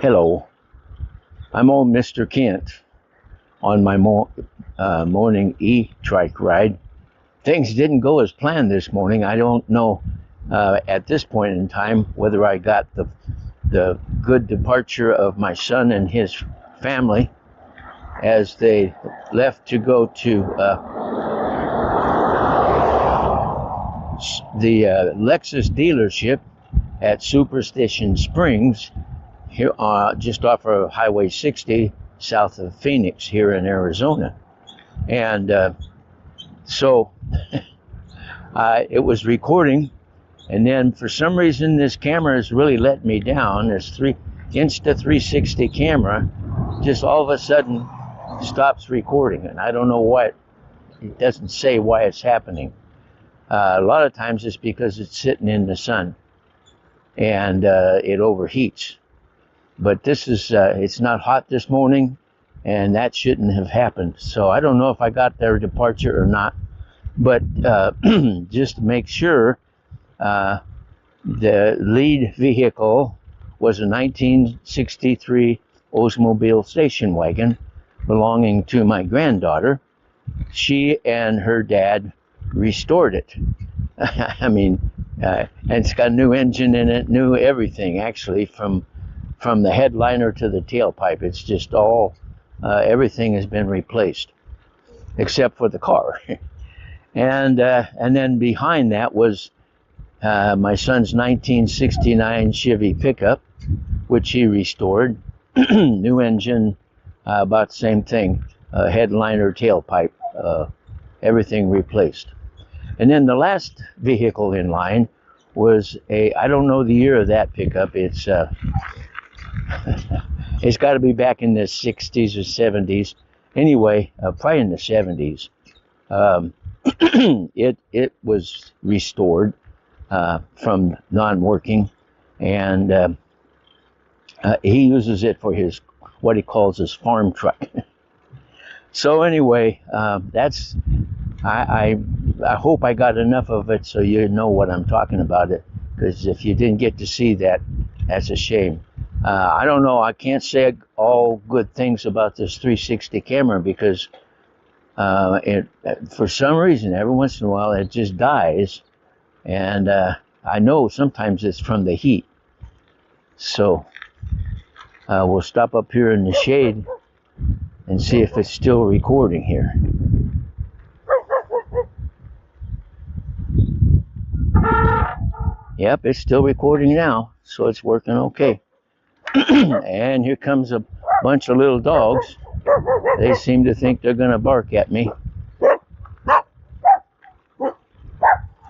Hello, I'm old Mr. Kent on my morning e-trike ride. Things didn't go as planned this morning. I don't know at this point in time whether I got the good departure of my son and his family as they left to go to the Lexus dealership at Superstition Springs here, just off of Highway 60 south of Phoenix here in Arizona. And so it was recording, and then for some reason this camera has really let me down. This Insta360 camera just all of a sudden stops recording, and I don't know why. It doesn't say why it's happening. A lot of times it's because it's sitting in the sun and it overheats. But this is, it's not hot this morning, and that shouldn't have happened. So I don't know if I got their departure or not. But just to make sure, the lead vehicle was a 1963 Oldsmobile station wagon belonging to my granddaughter. She and her dad restored it. I mean, and it's got a new engine in it, new everything actually, from the headliner to the tailpipe. It's just all, everything has been replaced, except for the car. And then behind that was my son's 1969 Chevy pickup, which he restored. New engine, about the same thing, headliner, tailpipe, everything replaced. And then the last vehicle in line was I don't know the year of that pickup. It's it's got to be back in the 60s or 70s. Anyway, probably in the 70s. It was restored from non-working, and he uses it for what he calls his farm truck. So anyway, that's I hope I got enough of it so you know what I'm talking about it. Because if you didn't get to see that, that's a shame. I don't know. I can't say all good things about this 360 camera because for some reason, every once in a while, it just dies. And I know sometimes it's from the heat. So we'll stop up here in the shade and see if it's still recording here. Yep, it's still recording now, so it's working okay. And here comes a bunch of little dogs. They seem to think they're going to bark at me.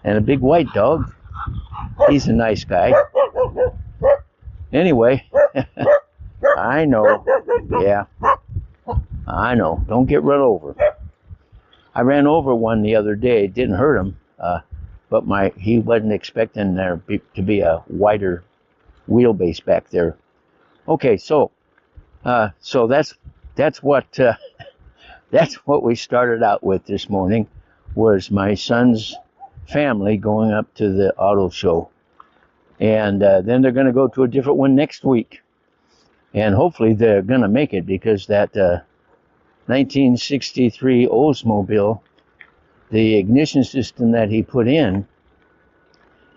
And a big white dog. He's a nice guy. Anyway, I know. Yeah, I know. Don't get run over. I ran over one the other day. It didn't hurt him, but he wasn't expecting there to be a wider wheelbase back there. Okay, so that's what we started out with this morning, was my son's family going up to the auto show, and then they're going to go to a different one next week, and hopefully they're going to make it, because that 1963 Oldsmobile, the ignition system that he put in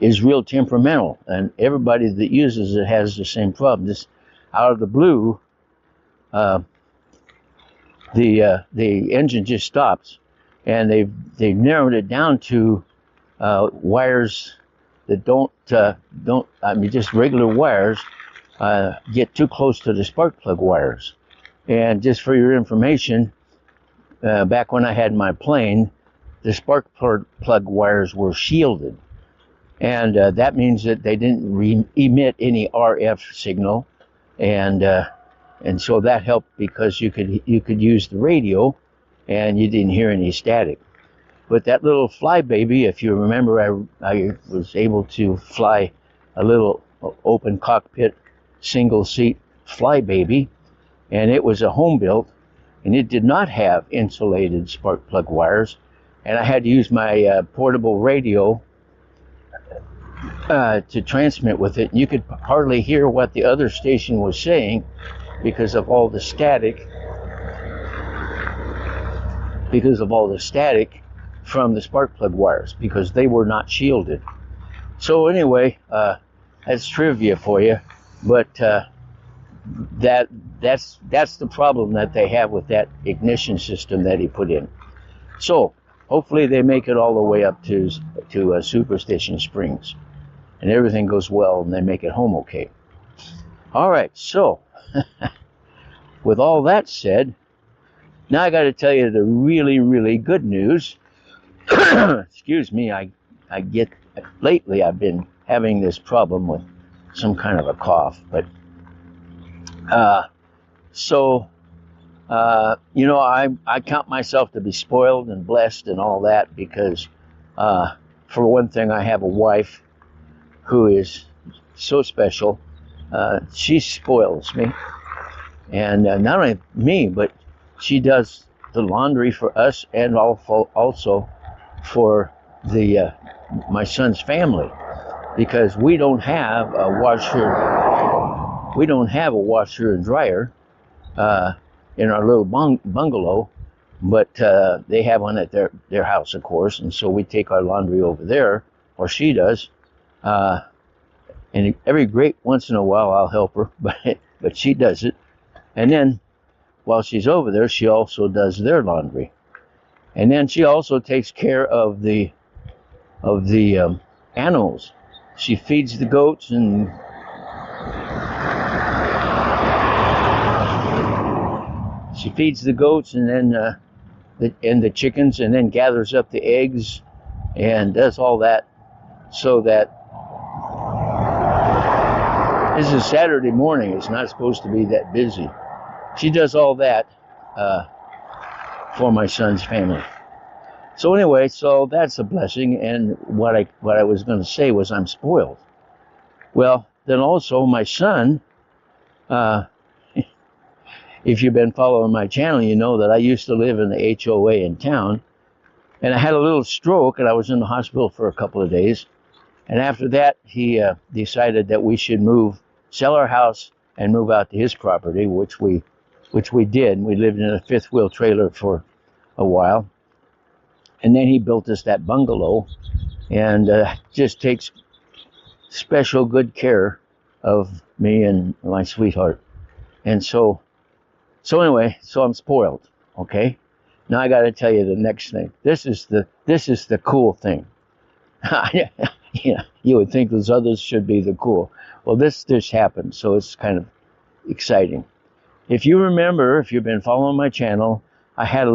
is real temperamental, and everybody that uses it has the same problem. This out of the blue, the engine just stops, and they've narrowed it down to wires that don't I mean, just regular wires get too close to the spark plug wires. And just for your information, back when I had my plane, the spark plug wires were shielded, and that means that they didn't emit any RF signal. And so that helped, because you could use the radio and you didn't hear any static. But that little Flybaby, if you remember, I was able to fly a little open cockpit single seat Flybaby, and it was a home built, and it did not have insulated spark plug wires, and I had to use my portable radio to transmit with it. You could hardly hear what the other station was saying because of all the static. From the spark plug wires, because they were not shielded. So anyway, that's trivia for you. But that's the problem that they have with that ignition system that he put in. So hopefully they make it all the way up to Superstition Springs, and everything goes well, and they make it home okay. All right. So with all that said, now I got to tell you the really, really good news. Excuse me. Lately I've been having this problem with some kind of a cough, but I count myself to be spoiled and blessed and all that because, for one thing, I have a wife who is so special. She spoils me, and not only me, but she does the laundry for us and also for my son's family, because we don't have a washer. We don't have a washer and dryer in our little bungalow, but they have one at their house, of course, and so we take our laundry over there, or she does. And every great once in a while I'll help her, but she does it, and then while she's over there, she also does their laundry, and then she also takes care of the animals. She feeds the goats and then the chickens, and then gathers up the eggs and does all that. So that this is Saturday morning. It's not supposed to be that busy. She does all that for my son's family. So anyway, so that's a blessing. And what I was going to say was I'm spoiled. Well, then also my son, if you've been following my channel, you know that I used to live in the HOA in town, and I had a little stroke, and I was in the hospital for a couple of days. And after that, he decided that we should sell our house and move out to his property, which we did. We lived in a fifth wheel trailer for a while. And then he built us that bungalow, and just takes special good care of me and my sweetheart. And so anyway, so I'm spoiled. Okay. Now I got to tell you the next thing. This is the cool thing. You would think those others should be the cool. Well, this happened, so it's kind of exciting. If you remember, if you've been following my channel, I had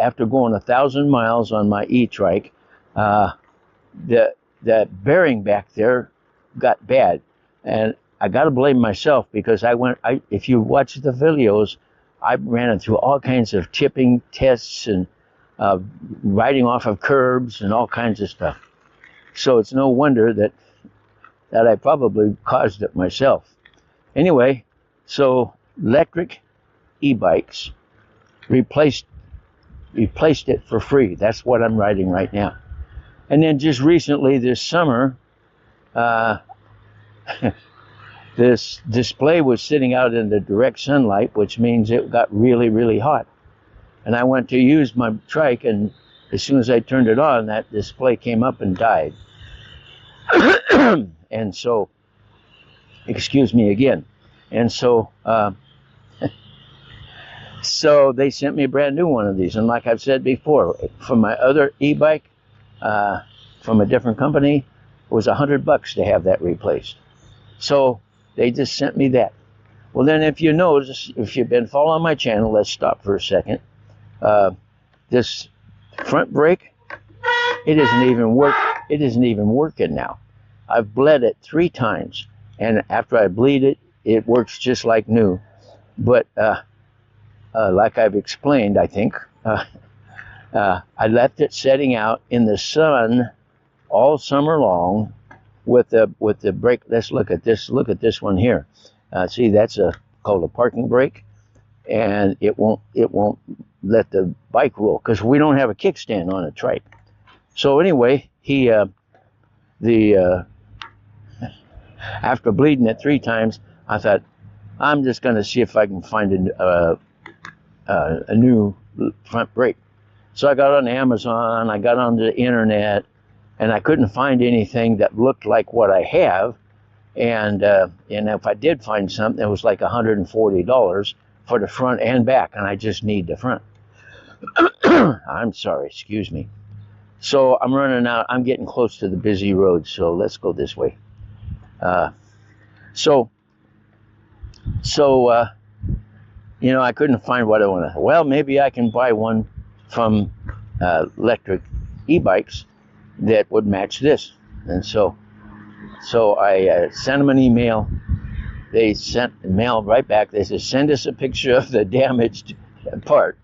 after going 1,000 miles on my e-trike, the bearing back there got bad, and I got to blame myself because if you watch the videos, I ran it through all kinds of tipping tests and riding off of curbs and all kinds of stuff. So it's no wonder that I probably caused it myself. Anyway, so Lectric Ebikes replaced it for free. That's what I'm riding right now. And then just recently this summer, this display was sitting out in the direct sunlight, which means it got really, really hot. And I went to use my trike, and as soon as I turned it on, that display came up and died. And so, excuse me again. And so, so they sent me a brand new one of these. And like I've said before, for my other e-bike from a different company, it was $100 to have that replaced. So they just sent me that. Well, then if you notice, if you've been following my channel, let's stop for a second. This front brake, it isn't even working now. I've bled it 3 times, and after I bleed it, it works just like new. But like I've explained, I think, I left it setting out in the sun all summer long with the brake. Let's look at this. Look at this one here. See, that's called a parking brake, and it won't let the bike roll because we don't have a kickstand on a trike. So anyway, the After bleeding it 3 times, I thought, I'm just going to see if I can find a new front brake. So I got on Amazon, I got on the internet, and I couldn't find anything that looked like what I have. And if I did find something, it was like $140 for the front and back, and I just need the front. I'm sorry, excuse me. So I'm running out. I'm getting close to the busy road, so let's go this way. You know, I couldn't find what I wanted. Well, maybe I can buy one from Lectric e-bikes that would match this. And so I sent them an email. They sent the mail right back. They said, send us a picture of the damaged part.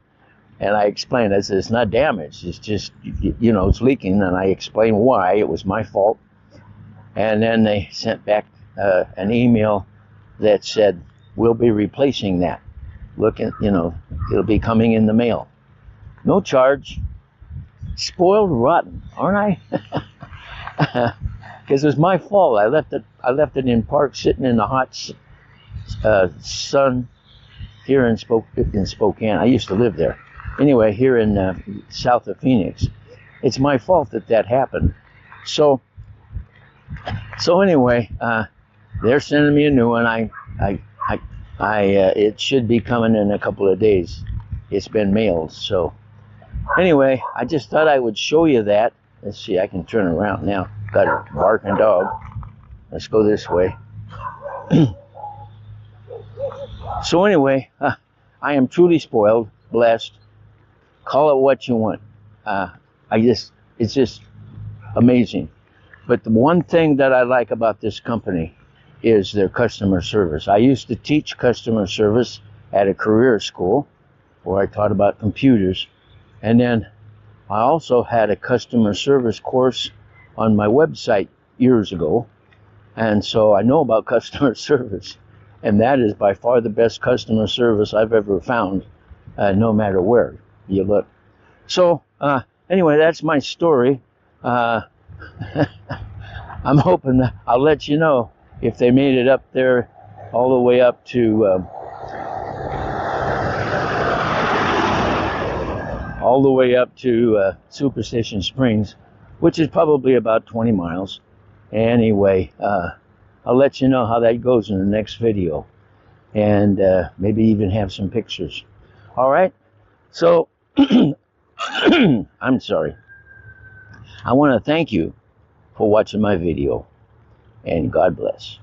And I explained, I said, it's not damaged. It's just, you know, it's leaking. And I explained why. It was my fault. And then they sent back an email that said, we'll be replacing that. Look at, you know, it'll be coming in the mail. No charge. Spoiled rotten, aren't I? Because it was my fault. I left it in park, sitting in the hot sun here in Spokane. I used to live there. Anyway, here in south of Phoenix. It's my fault that happened. So anyway, they're sending me a new one. It should be coming in a couple of days. It's been mailed. So anyway, I just thought I would show you that. Let's see, I can turn around now. Got a barking dog. Let's go this way. So anyway, I am truly spoiled, blessed. Call it what you want. It's just amazing. But the one thing that I like about this company is their customer service. I used to teach customer service at a career school where I taught about computers. And then I also had a customer service course on my website years ago. And so I know about customer service. And that is by far the best customer service I've ever found, no matter where you look. So anyway, that's my story. I'm hoping that I'll let you know if they made it up there all the way up to Superstition Springs, which is probably about 20 miles. Anyway, I'll let you know how that goes in the next video, and maybe even have some pictures. All right, so I'm sorry. I want to thank you for watching my video, and God bless.